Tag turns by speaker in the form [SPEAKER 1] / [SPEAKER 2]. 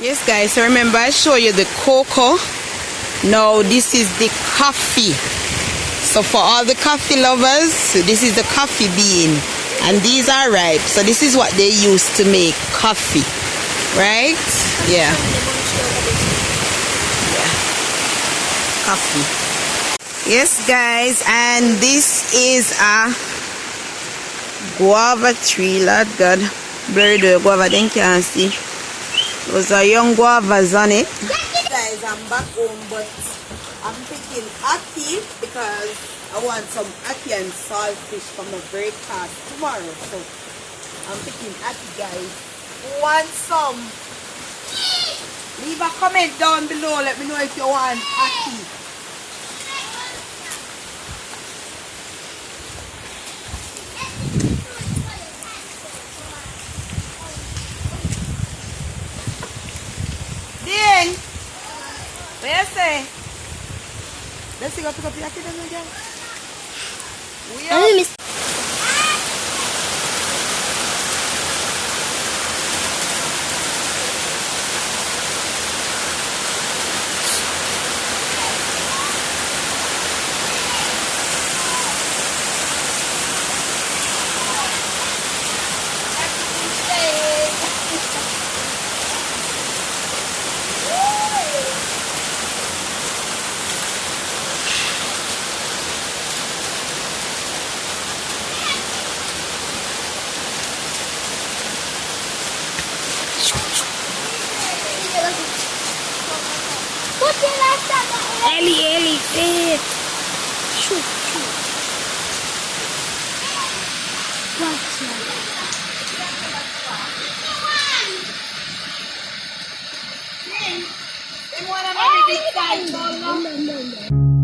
[SPEAKER 1] Yes guys, so remember I showed you the cocoa. Now this is the coffee. So for all the coffee lovers, this is the coffee bean. And these are ripe. So this is what they use to make coffee. Right? Yeah. Coffee. Yes guys, and this is a guava tree. Lord God, blurry the guava, then can't see. Those are young guavas on it. Guys, I'm back home, but I'm picking ackee because I want some ackee and saltfish for my breakfast tomorrow. So I'm picking ackee, guys. Who wants some? Leave a comment down below. Let me know if you want ackee. Dean, what you say? Let's see, go pick up the ackee then again. We are.
[SPEAKER 2] Ellie, shoot.
[SPEAKER 1] They want to make a big size.